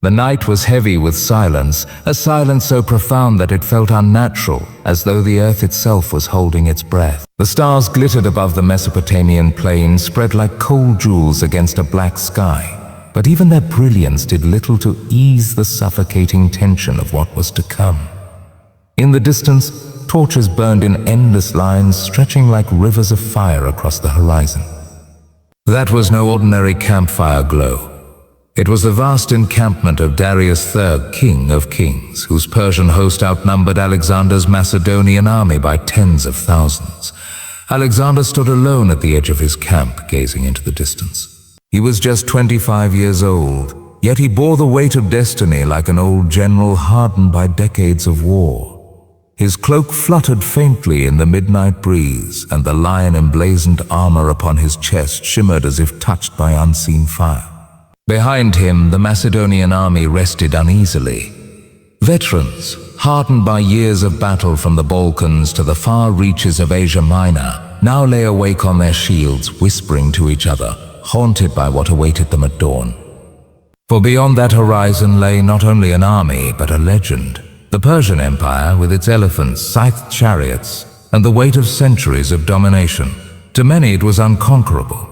The night was heavy with silence, a silence so profound that it felt unnatural, as though the earth itself was holding its breath. The stars glittered above the Mesopotamian plain, spread like cold jewels against a black sky. But even their brilliance did little to ease the suffocating tension of what was to come. In the distance, torches burned in endless lines, stretching like rivers of fire across the horizon. That was no ordinary campfire glow. It was the vast encampment of Darius III, King of Kings, whose Persian host outnumbered Alexander's Macedonian army by tens of thousands. Alexander stood alone at the edge of his camp, gazing into the distance. He was just 25 years old, yet he bore the weight of destiny like an old general hardened by decades of war. His cloak fluttered faintly in the midnight breeze, and the lion-emblazoned armor upon his chest shimmered as if touched by unseen fire. Behind him, the Macedonian army rested uneasily. Veterans, hardened by years of battle from the Balkans to the far reaches of Asia Minor, now lay awake on their shields, whispering to each other, haunted by what awaited them at dawn. For beyond that horizon lay not only an army, but a legend. The Persian Empire, with its elephants, scythed chariots, and the weight of centuries of domination. To many it was unconquerable.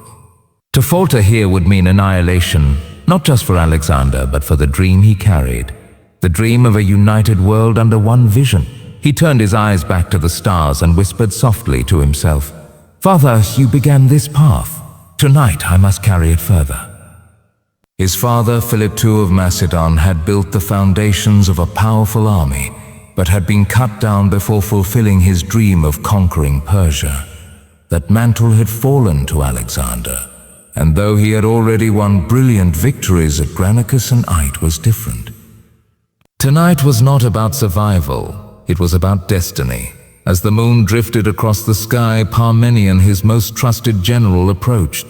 To falter here would mean annihilation, not just for Alexander, but for the dream he carried. The dream of a united world under one vision. He turned his eyes back to the stars and whispered softly to himself, "Father, you began this path. Tonight I must carry it further." His father, Philip II of Macedon, had built the foundations of a powerful army, but had been cut down before fulfilling his dream of conquering Persia. That mantle had fallen to Alexander, and though he had already won brilliant victories at Granicus and Ait, was different. Tonight was not about survival, it was about destiny. As the moon drifted across the sky, Parmenion, his most trusted general, approached.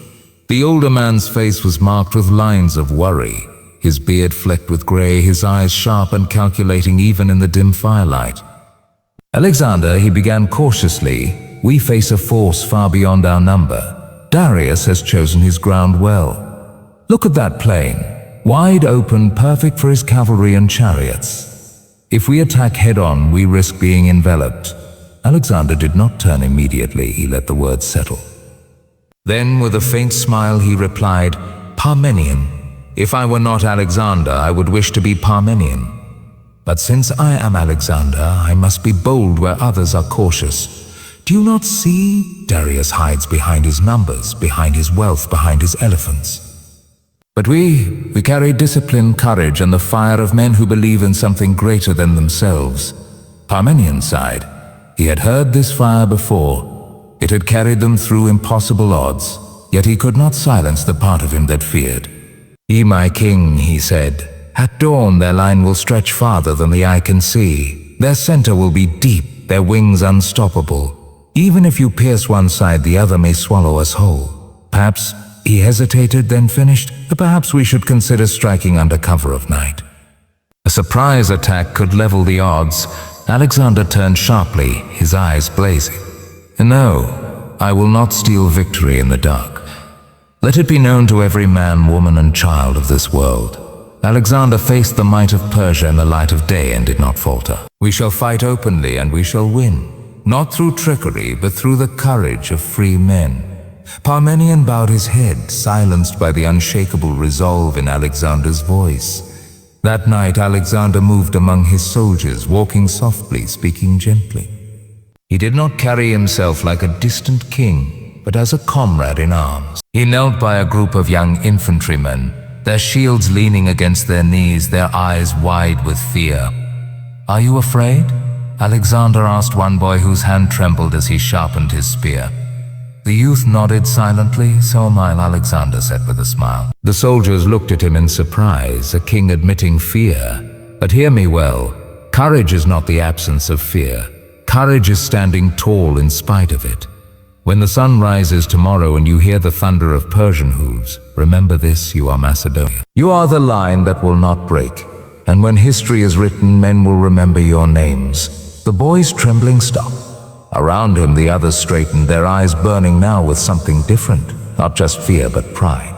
The older man's face was marked with lines of worry, his beard flecked with gray, his eyes sharp and calculating even in the dim firelight. "Alexander," he began cautiously, "we face a force far beyond our number. Darius has chosen his ground well. Look at that plain, wide open, perfect for his cavalry and chariots. If we attack head-on, we risk being enveloped." Alexander did not turn immediately, he let the words settle. Then, with a faint smile, he replied, "Parmenion, if I were not Alexander, I would wish to be Parmenion. But since I am Alexander, I must be bold where others are cautious. Do you not see? Darius hides behind his numbers, behind his wealth, behind his elephants. But we carry discipline, courage, and the fire of men who believe in something greater than themselves." Parmenion sighed. He had heard this fire before. It had carried them through impossible odds, yet he could not silence the part of him that feared. "Ye, my king," he said, "at dawn their line will stretch farther than the eye can see. Their center will be deep, their wings unstoppable. Even if you pierce one side, the other may swallow us whole." Perhaps he hesitated, then finished, "Perhaps we should consider striking under cover of night." A surprise attack could level the odds. Alexander turned sharply, his eyes blazing. "No, I will not steal victory in the dark. Let it be known to every man, woman, and child of this world. Alexander faced the might of Persia in the light of day and did not falter. We shall fight openly and we shall win, not through trickery, but through the courage of free men." Parmenion bowed his head, silenced by the unshakable resolve in Alexander's voice. That night, Alexander moved among his soldiers, walking softly, speaking gently. He did not carry himself like a distant king, but as a comrade in arms. He knelt by a group of young infantrymen, their shields leaning against their knees, their eyes wide with fear. "Are you afraid?" Alexander asked one boy whose hand trembled as he sharpened his spear. The youth nodded silently. "So am I," Alexander said with a smile. The soldiers looked at him in surprise, a king admitting fear. But hear me well, courage is not the absence of fear. Courage is standing tall in spite of it. When the sun rises tomorrow and you hear the thunder of Persian hooves, remember this: you are Macedonian. You are the line that will not break. And when history is written, men will remember your names. The boy's trembling stopped. Around him, the others straightened, their eyes burning now with something different, not just fear but pride.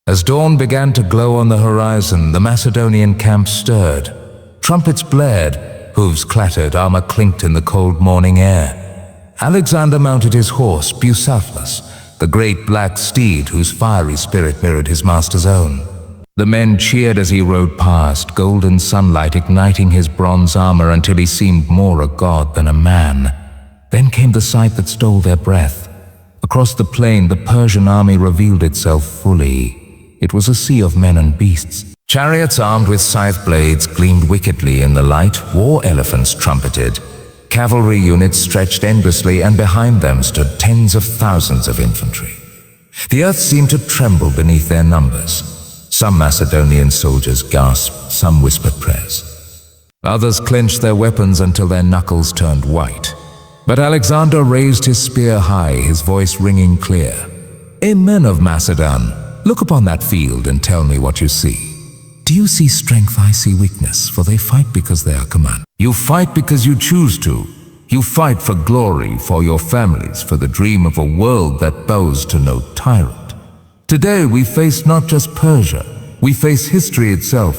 As dawn began to glow on the horizon, the Macedonian camp stirred. Trumpets blared, hooves clattered, armor clinked in the cold morning air. Alexander mounted his horse, Bucephalus, the great black steed whose fiery spirit mirrored his master's own. The men cheered as he rode past, golden sunlight igniting his bronze armor until he seemed more a god than a man. Then came the sight that stole their breath. Across the plain, the Persian army revealed itself fully. It was a sea of men and beasts. Chariots armed with scythe blades gleamed wickedly in the light. War elephants trumpeted. Cavalry units stretched endlessly, and behind them stood tens of thousands of infantry. The earth seemed to tremble beneath their numbers. Some Macedonian soldiers gasped, some whispered prayers. Others clenched their weapons until their knuckles turned white. But Alexander raised his spear high, his voice ringing clear. "Men of Macedon, look upon that field and tell me what you see. Do you see strength? I see weakness, for they fight because they are commanded. You fight because you choose to. You fight for glory, for your families, for the dream of a world that bows to no tyrant. Today we face not just Persia, we face history itself.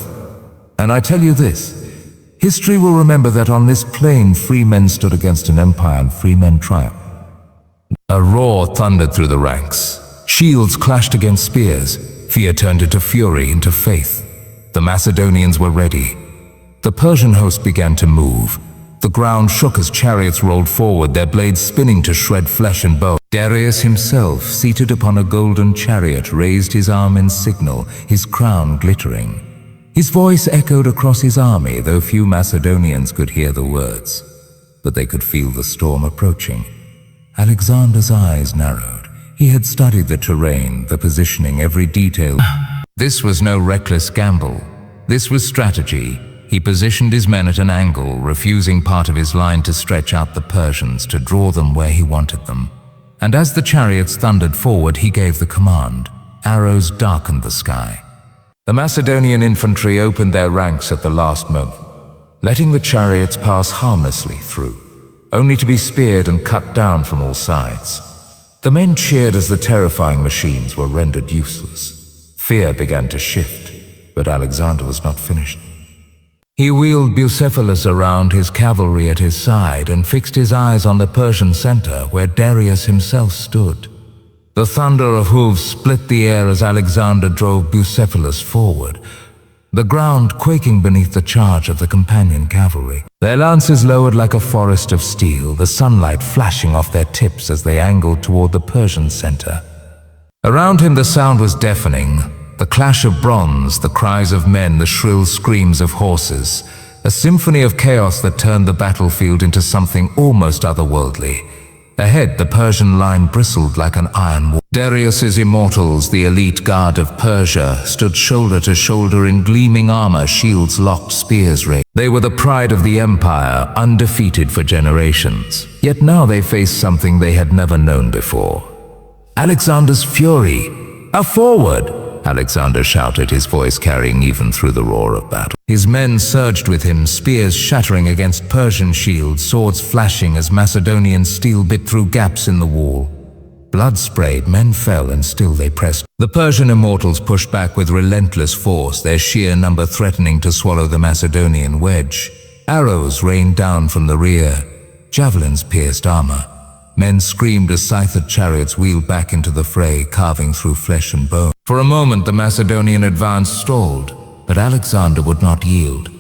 And I tell you this, history will remember that on this plain free men stood against an empire and free men triumphed." A roar thundered through the ranks. Shields clashed against spears. Fear turned into fury, into faith. The Macedonians were ready. The Persian host began to move. The ground shook as chariots rolled forward, their blades spinning to shred flesh and bone. Darius himself, seated upon a golden chariot, raised his arm in signal, his crown glittering. His voice echoed across his army, though few Macedonians could hear the words. But they could feel the storm approaching. Alexander's eyes narrowed. He had studied the terrain, the positioning, every detail. This was no reckless gamble. This was strategy. He positioned his men at an angle, refusing part of his line to stretch out the Persians, to draw them where he wanted them. And as the chariots thundered forward, he gave the command. Arrows darkened the sky. The Macedonian infantry opened their ranks at the last moment, letting the chariots pass harmlessly through, only to be speared and cut down from all sides. The men cheered as the terrifying machines were rendered useless. Fear began to shift, but Alexander was not finished. He wheeled Bucephalus around, his cavalry at his side, and fixed his eyes on the Persian center where Darius himself stood. The thunder of hooves split the air as Alexander drove Bucephalus forward, the ground quaking beneath the charge of the companion cavalry. Their lances lowered like a forest of steel, the sunlight flashing off their tips as they angled toward the Persian center. Around him the sound was deafening. The clash of bronze, the cries of men, the shrill screams of horses, a symphony of chaos that turned the battlefield into something almost otherworldly. Ahead, the Persian line bristled like an iron wall. Darius's immortals, the elite guard of Persia, stood shoulder to shoulder in gleaming armor, shields locked, spears raised. They were the pride of the empire, undefeated for generations. Yet now they faced something they had never known before. Alexander's fury. Forward! Alexander shouted, his voice carrying even through the roar of battle. His men surged with him, spears shattering against Persian shields, swords flashing as Macedonian steel bit through gaps in the wall. Blood sprayed, men fell, and still they pressed. The Persian immortals pushed back with relentless force, their sheer number threatening to swallow the Macedonian wedge. Arrows rained down from the rear. Javelins pierced armor. Men screamed as scythed chariots wheeled back into the fray, carving through flesh and bone. For a moment the Macedonian advance stalled, but Alexander would not yield.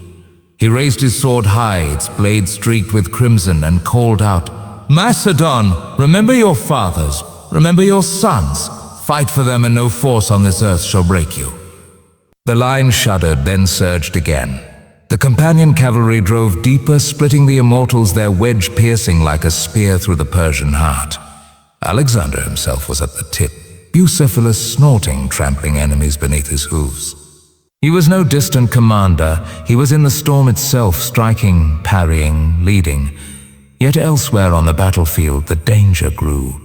He raised his sword high, its blade streaked with crimson, and called out, "Macedon, remember your fathers, remember your sons. Fight for them, and no force on this earth shall break you." The line shuddered, then surged again. The companion cavalry drove deeper, splitting the immortals, their wedge piercing like a spear through the Persian heart. Alexander himself was at the tip, Bucephalus snorting, trampling enemies beneath his hooves. He was no distant commander. He was in the storm itself, striking, parrying, leading. Yet elsewhere on the battlefield, the danger grew.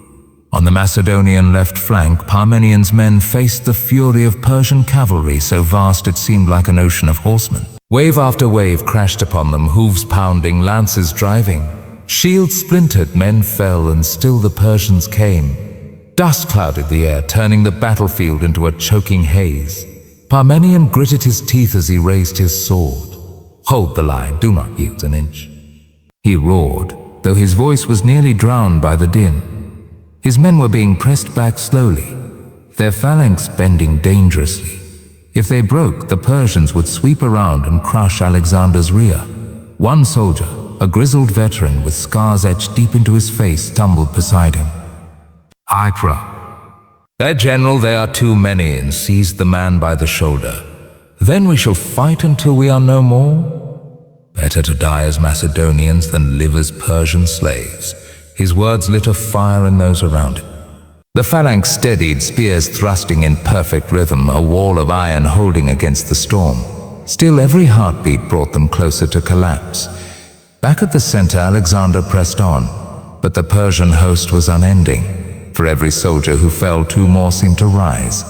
On the Macedonian left flank, Parmenian's men faced the fury of Persian cavalry, so vast it seemed like an ocean of horsemen. Wave after wave crashed upon them, hooves pounding, lances driving. Shields splintered, men fell, and still the Persians came. Dust clouded the air, turning the battlefield into a choking haze. Parmenion gritted his teeth as he raised his sword. "Hold the line, do not yield an inch," he roared, though his voice was nearly drowned by the din. His men were being pressed back slowly, their phalanx bending dangerously. If they broke, the Persians would sweep around and crush Alexander's rear. One soldier, a grizzled veteran with scars etched deep into his face, stumbled beside him. "Hypra." "Their general, they are too many," and seized the man by the shoulder. "Then we shall fight until we are no more? Better to die as Macedonians than live as Persian slaves." His words lit a fire in those around him. The phalanx steadied, spears thrusting in perfect rhythm, a wall of iron holding against the storm. Still, every heartbeat brought them closer to collapse. Back at the center, Alexander pressed on, but the Persian host was unending. For every soldier who fell, two more seemed to rise.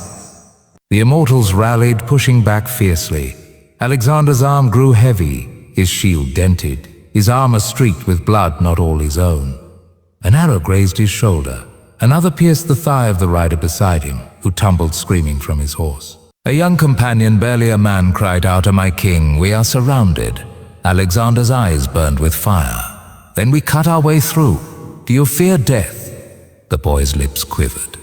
The immortals rallied, pushing back fiercely. Alexander's arm grew heavy, his shield dented, his armor streaked with blood not all his own. An arrow grazed his shoulder. Another pierced the thigh of the rider beside him, who tumbled screaming from his horse. A young companion, barely a man, cried out, "O my king, we are surrounded." Alexander's eyes burned with fire. "Then we cut our way through. Do you fear death?" The boy's lips quivered.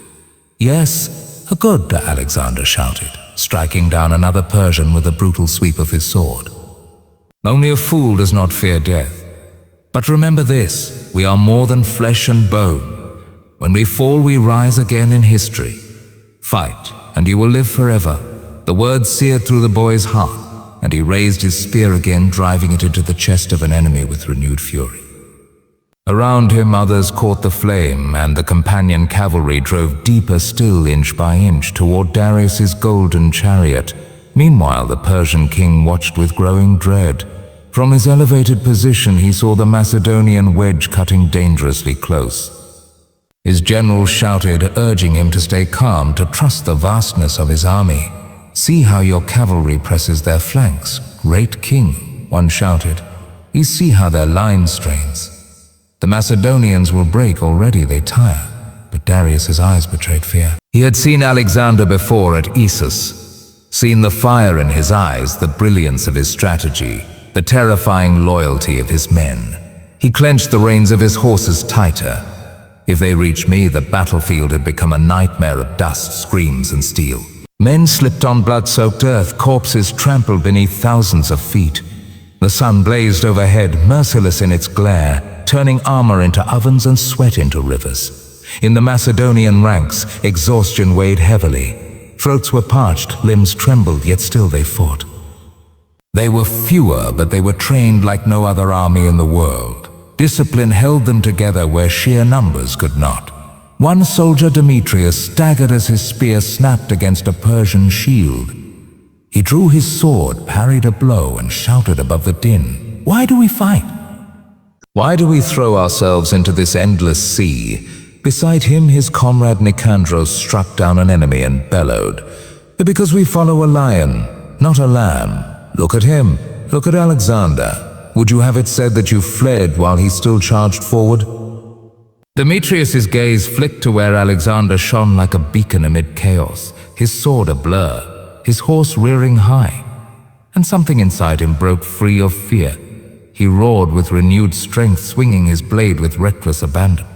"Yes, good," Alexander shouted, striking down another Persian with a brutal sweep of his sword. "Only a fool does not fear death. But remember this, we are more than flesh and bone. When we fall, we rise again in history. Fight, and you will live forever." The words seared through the boy's heart, and he raised his spear again, driving it into the chest of an enemy with renewed fury. Around him, others caught the flame, and the companion cavalry drove deeper still, inch by inch, toward Darius's golden chariot. Meanwhile, the Persian king watched with growing dread. From his elevated position, he saw the Macedonian wedge cutting dangerously close. His general shouted, urging him to stay calm, to trust the vastness of his army. "See how your cavalry presses their flanks, great king," one shouted. "You see how their line strains. The Macedonians will break already, they tire." But Darius's eyes betrayed fear. He had seen Alexander before at Issus, seen the fire in his eyes, the brilliance of his strategy, the terrifying loyalty of his men. He clenched the reins of his horses tighter. If they reached me, the battlefield had become a nightmare of dust, screams, and steel. Men slipped on blood-soaked earth, corpses trampled beneath thousands of feet. The sun blazed overhead, merciless in its glare, turning armor into ovens and sweat into rivers. In the Macedonian ranks, exhaustion weighed heavily. Throats were parched, limbs trembled, yet still they fought. They were fewer, but they were trained like no other army in the world. Discipline held them together where sheer numbers could not. One soldier, Demetrius, staggered as his spear snapped against a Persian shield. He drew his sword, parried a blow, and shouted above the din, "Why do we fight? Why do we throw ourselves into this endless sea?" Beside him, his comrade Nicandros struck down an enemy and bellowed, "Because we follow a lion, not a lamb. Look at him. Look at Alexander. Would you have it said that you fled while he still charged forward?" Demetrius's gaze flicked to where Alexander shone like a beacon amid chaos, his sword a blur, his horse rearing high. And something inside him broke free of fear. He roared with renewed strength, swinging his blade with reckless abandon.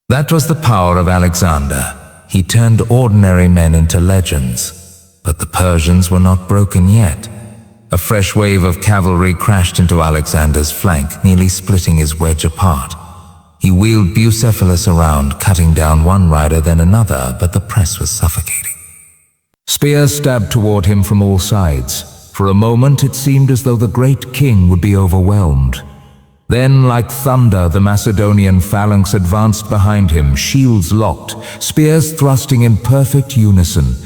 That was the power of Alexander. He turned ordinary men into legends. But the Persians were not broken yet. A fresh wave of cavalry crashed into Alexander's flank, nearly splitting his wedge apart. He wheeled Bucephalus around, cutting down one rider then another, but the press was suffocating. Spears stabbed toward him from all sides. For a moment it seemed as though the great king would be overwhelmed. Then, like thunder, the Macedonian phalanx advanced behind him, shields locked, spears thrusting in perfect unison.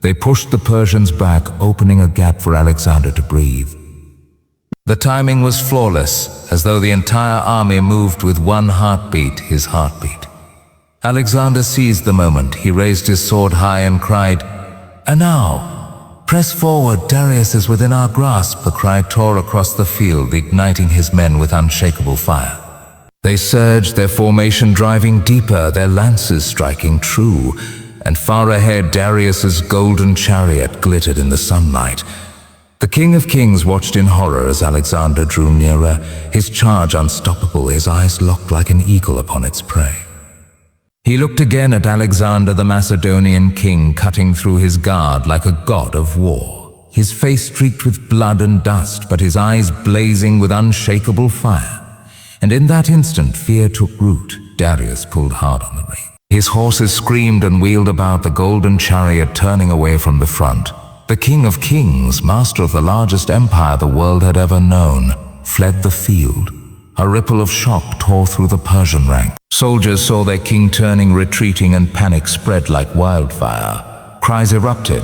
They pushed the Persians back, opening a gap for Alexander to breathe. The timing was flawless, as though the entire army moved with one heartbeat, his heartbeat. Alexander seized the moment. He raised his sword high and cried, "And now, press forward, Darius is within our grasp." The cry tore across the field, igniting his men with unshakable fire. They surged, their formation driving deeper, their lances striking true, and far ahead Darius's golden chariot glittered in the sunlight. The King of Kings watched in horror as Alexander drew nearer, his charge unstoppable, his eyes locked like an eagle upon its prey. He looked again at Alexander the Macedonian king, cutting through his guard like a god of war, his face streaked with blood and dust, but his eyes blazing with unshakable fire. And in that instant, fear took root. Darius pulled hard on the rein. His horses screamed and wheeled about, the golden chariot turning away from the front. The King of Kings, master of the largest empire the world had ever known, fled the field. A ripple of shock tore through the Persian rank. Soldiers saw their king turning, retreating, and panic spread like wildfire. Cries erupted.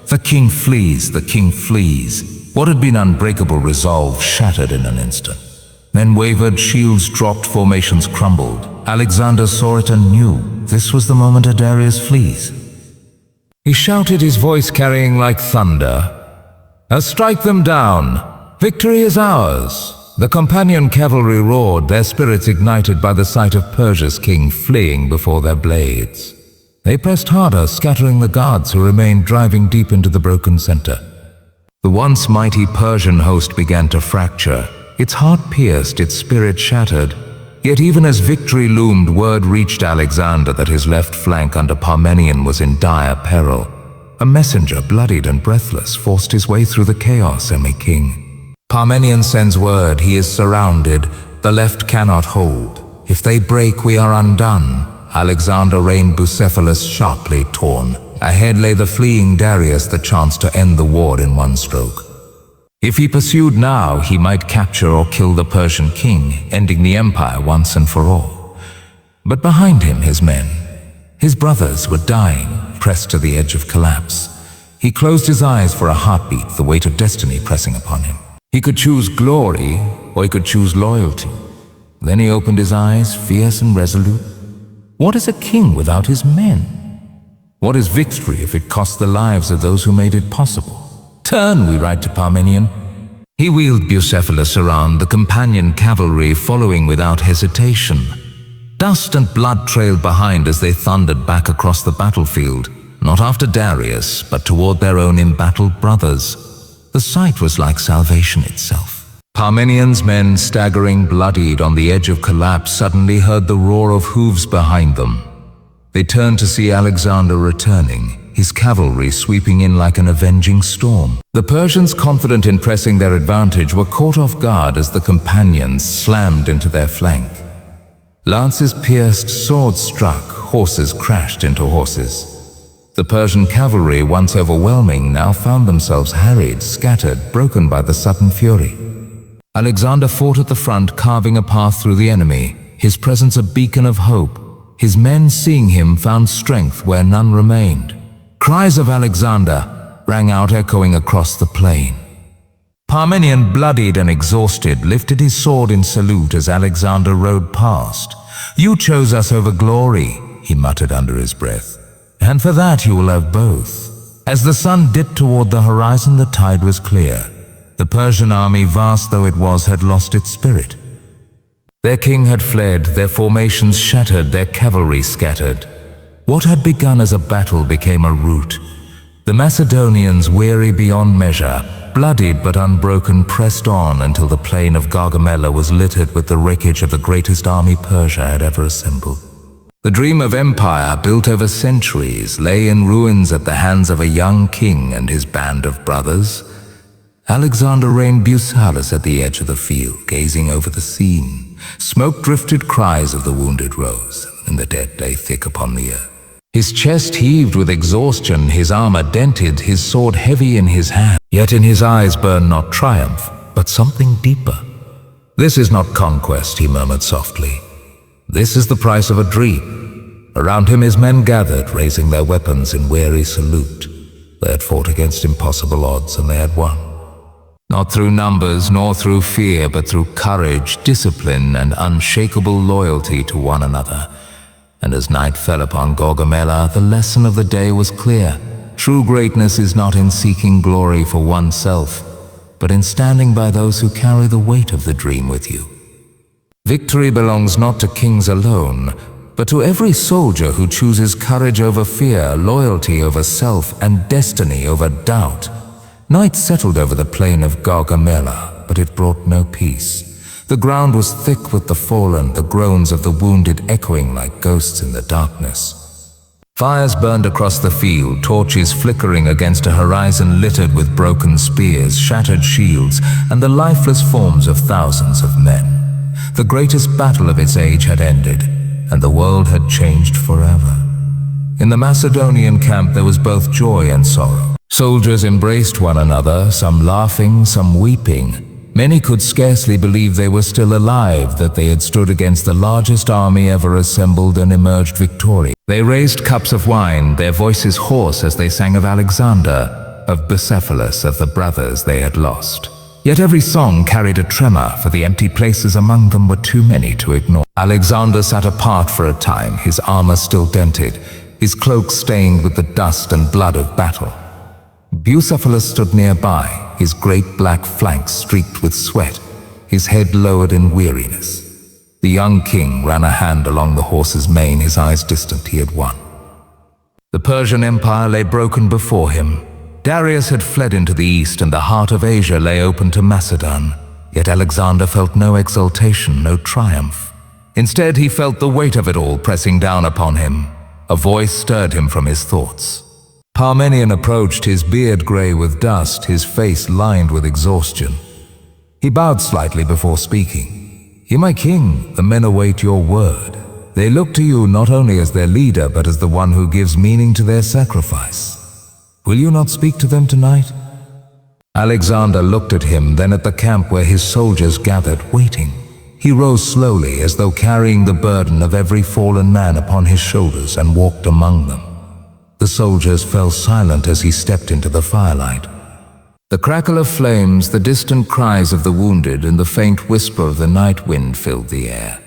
The king flees, the king flees. What had been unbreakable resolve shattered in an instant. Men wavered, shields dropped, formations crumbled. Alexander saw it and knew this was the moment Darius flees. He shouted, his voice carrying like thunder, "Strike them down! Victory is ours!" The companion cavalry roared, their spirits ignited by the sight of Persia's king fleeing before their blades. They pressed harder, scattering the guards who remained, driving deep into the broken center. The once mighty Persian host began to fracture, its heart pierced, its spirit shattered. Yet even as victory loomed, word reached Alexander that his left flank under Parmenion was in dire peril. A messenger, bloodied and breathless, forced his way through the chaos, king. Parmenion sends word, he is surrounded, the left cannot hold. If they break, we are undone. Alexander reined Bucephalus sharply torn. Ahead lay the fleeing Darius, the chance to end the war in one stroke. If he pursued now, he might capture or kill the Persian king, ending the empire once and for all. But behind him, his men, his brothers, were dying, pressed to the edge of collapse. He closed his eyes for a heartbeat, the weight of destiny pressing upon him. He could choose glory, or he could choose loyalty. Then he opened his eyes, fierce and resolute. What is a king without his men? What is victory if it costs the lives of those who made it possible? Turn, we write to Parmenion. He wheeled Bucephalus around, the companion cavalry following without hesitation. Dust and blood trailed behind as they thundered back across the battlefield, not after Darius, but toward their own embattled brothers. The sight was like salvation itself. Parmenion's men, staggering bloodied on the edge of collapse, suddenly heard the roar of hooves behind them. They turned to see Alexander returning, his cavalry sweeping in like an avenging storm. The Persians, confident in pressing their advantage, were caught off guard as the companions slammed into their flank. Lances pierced, swords struck, horses crashed into horses. The Persian cavalry, once overwhelming, now found themselves harried, scattered, broken by the sudden fury. Alexander fought at the front, carving a path through the enemy, his presence a beacon of hope. His men, seeing him, found strength where none remained. Cries of Alexander rang out, echoing across the plain. Parmenion, bloodied and exhausted, lifted his sword in salute as Alexander rode past. "You chose us over glory," he muttered under his breath. "And for that you will have both." As the sun dipped toward the horizon, the tide was clear. The Persian army, vast though it was, had lost its spirit. Their king had fled, their formations shattered, their cavalry scattered. What had begun as a battle became a rout. The Macedonians, weary beyond measure, bloodied but unbroken, pressed on until the plain of Gaugamela was littered with the wreckage of the greatest army Persia had ever assembled. The dream of empire, built over centuries, lay in ruins at the hands of a young king and his band of brothers. Alexander reined Bucephalus at the edge of the field, gazing over the scene. Smoke drifted, cries of the wounded rose, and the dead lay thick upon the earth. His chest heaved with exhaustion, his armor dented, his sword heavy in his hand. Yet in his eyes burned not triumph, but something deeper. "This is not conquest," he murmured softly. "This is the price of a dream." Around him his men gathered, raising their weapons in weary salute. They had fought against impossible odds, and they had won. Not through numbers, nor through fear, but through courage, discipline, and unshakable loyalty to one another. And as night fell upon Gaugamela, the lesson of the day was clear. True greatness is not in seeking glory for oneself, but in standing by those who carry the weight of the dream with you. Victory belongs not to kings alone, but to every soldier who chooses courage over fear, loyalty over self, and destiny over doubt. Night settled over the plain of Gaugamela, but it brought no peace. The ground was thick with the fallen, the groans of the wounded echoing like ghosts in the darkness. Fires burned across the field, torches flickering against a horizon littered with broken spears, shattered shields, and the lifeless forms of thousands of men. The greatest battle of its age had ended, and the world had changed forever. In the Macedonian camp there was both joy and sorrow. Soldiers embraced one another, some laughing, some weeping. Many could scarcely believe they were still alive, that they had stood against the largest army ever assembled and emerged victorious. They raised cups of wine, their voices hoarse as they sang of Alexander, of Bucephalus, of the brothers they had lost. Yet every song carried a tremor, for the empty places among them were too many to ignore. Alexander sat apart for a time, his armor still dented, his cloak stained with the dust and blood of battle. Bucephalus stood nearby, his great black flanks streaked with sweat, his head lowered in weariness. The young king ran a hand along the horse's mane, his eyes distant. He had won. The Persian Empire lay broken before him. Darius had fled into the east, and the heart of Asia lay open to Macedon. Yet Alexander felt no exultation, no triumph. Instead, he felt the weight of it all pressing down upon him. A voice stirred him from his thoughts. Parmenion approached, his beard gray with dust, his face lined with exhaustion. He bowed slightly before speaking. "Hear my king, the men await your word. They look to you not only as their leader, but as the one who gives meaning to their sacrifice. Will you not speak to them tonight?" Alexander looked at him, then at the camp where his soldiers gathered, waiting. He rose slowly, as though carrying the burden of every fallen man upon his shoulders, and walked among them. The soldiers fell silent as he stepped into the firelight. The crackle of flames, the distant cries of the wounded, and the faint whisper of the night wind filled the air.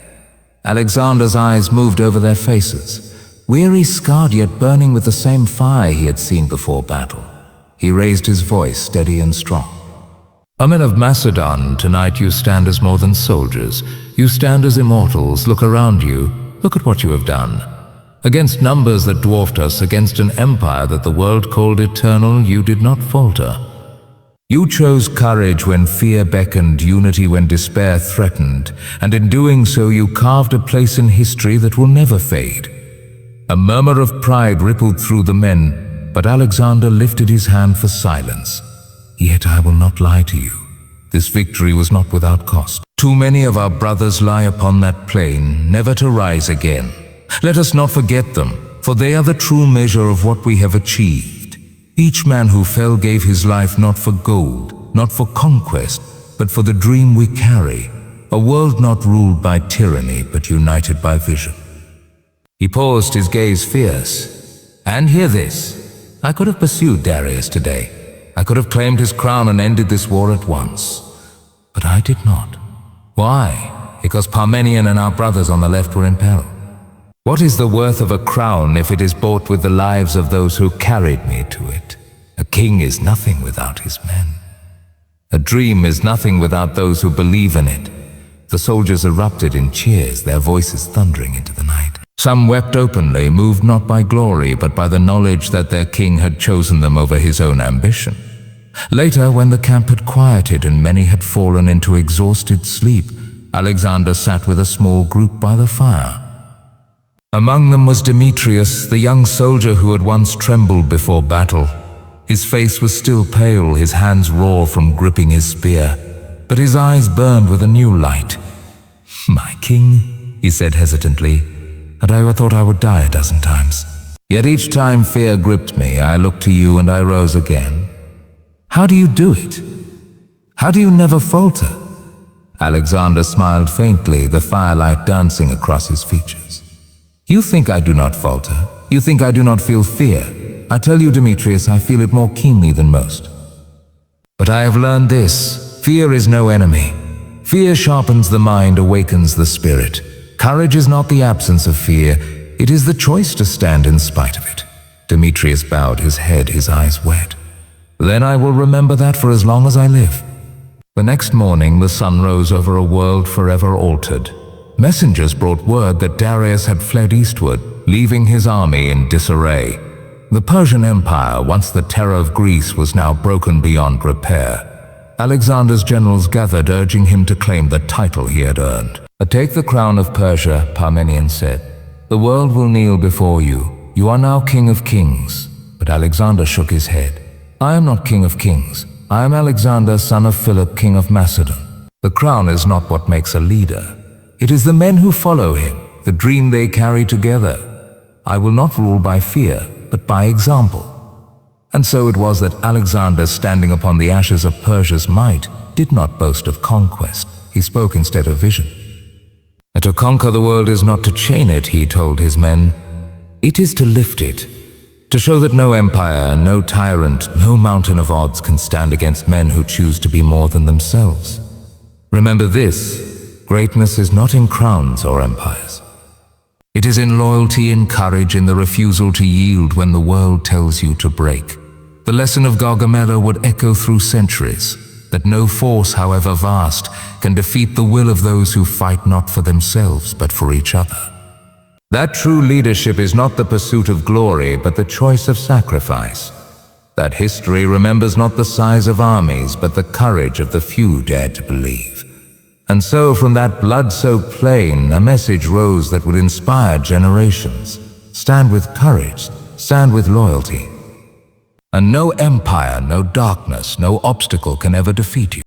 Alexander's eyes moved over their faces, weary, scarred, yet burning with the same fire he had seen before battle. He raised his voice, steady and strong. "O men of Macedon, tonight you stand as more than soldiers. You stand as immortals. Look around you. Look at what you have done. Against numbers that dwarfed us, against an empire that the world called eternal, you did not falter. You chose courage when fear beckoned, unity when despair threatened, and in doing so you carved a place in history that will never fade." A murmur of pride rippled through the men, but Alexander lifted his hand for silence. "Yet I will not lie to you. This victory was not without cost. Too many of our brothers lie upon that plain, never to rise again. Let us not forget them, for they are the true measure of what we have achieved. Each man who fell gave his life not for gold, not for conquest, but for the dream we carry, a world not ruled by tyranny, but united by vision." He paused, his gaze fierce. "And hear this. I could have pursued Darius today. I could have claimed his crown and ended this war at once. But I did not. Why? Because Parmenion and our brothers on the left were in peril. What is the worth of a crown if it is bought with the lives of those who carried me to it? A king is nothing without his men. A dream is nothing without those who believe in it." The soldiers erupted in cheers, their voices thundering into the night. Some wept openly, moved not by glory, but by the knowledge that their king had chosen them over his own ambition. Later, when the camp had quieted and many had fallen into exhausted sleep, Alexander sat with a small group by the fire. Among them was Demetrius, the young soldier who had once trembled before battle. His face was still pale, his hands raw from gripping his spear, but his eyes burned with a new light. "My king," he said hesitantly, "and I thought I would die a dozen times. Yet each time fear gripped me, I looked to you and I rose again. How do you do it? How do you never falter?" Alexander smiled faintly, the firelight dancing across his features. "You think I do not falter. You think I do not feel fear. I tell you, Demetrius, I feel it more keenly than most. But I have learned this. Fear is no enemy. Fear sharpens the mind, awakens the spirit. Courage is not the absence of fear. It is the choice to stand in spite of it." Demetrius bowed his head, his eyes wet. "Then I will remember that for as long as I live." The next morning, the sun rose over a world forever altered. Messengers brought word that Darius had fled eastward, leaving his army in disarray. The Persian Empire, once the terror of Greece, was now broken beyond repair. Alexander's generals gathered, urging him to claim the title he had earned. "Take the crown of Persia," Parmenion said. "The world will kneel before you. You are now king of kings." But Alexander shook his head. "I am not king of kings. I am Alexander, son of Philip, king of Macedon. The crown is not what makes a leader. It is the men who follow him, the dream they carry together. I will not rule by fear, but by example." And so it was that Alexander, standing upon the ashes of Persia's might, did not boast of conquest. He spoke instead of vision. "To conquer the world is not to chain it," he told his men. "It is to lift it, to show that no empire, no tyrant, no mountain of odds can stand against men who choose to be more than themselves. Remember this, greatness is not in crowns or empires. It is in loyalty, in courage, in the refusal to yield when the world tells you to break. The lesson of Gaugamela would echo through centuries, that no force, however vast, can defeat the will of those who fight not for themselves, but for each other. That true leadership is not the pursuit of glory, but the choice of sacrifice. That history remembers not the size of armies, but the courage of the few dared to believe. And so from that blood-soaked plain, a message rose that would inspire generations. Stand with courage, stand with loyalty. And no empire, no darkness, no obstacle can ever defeat you.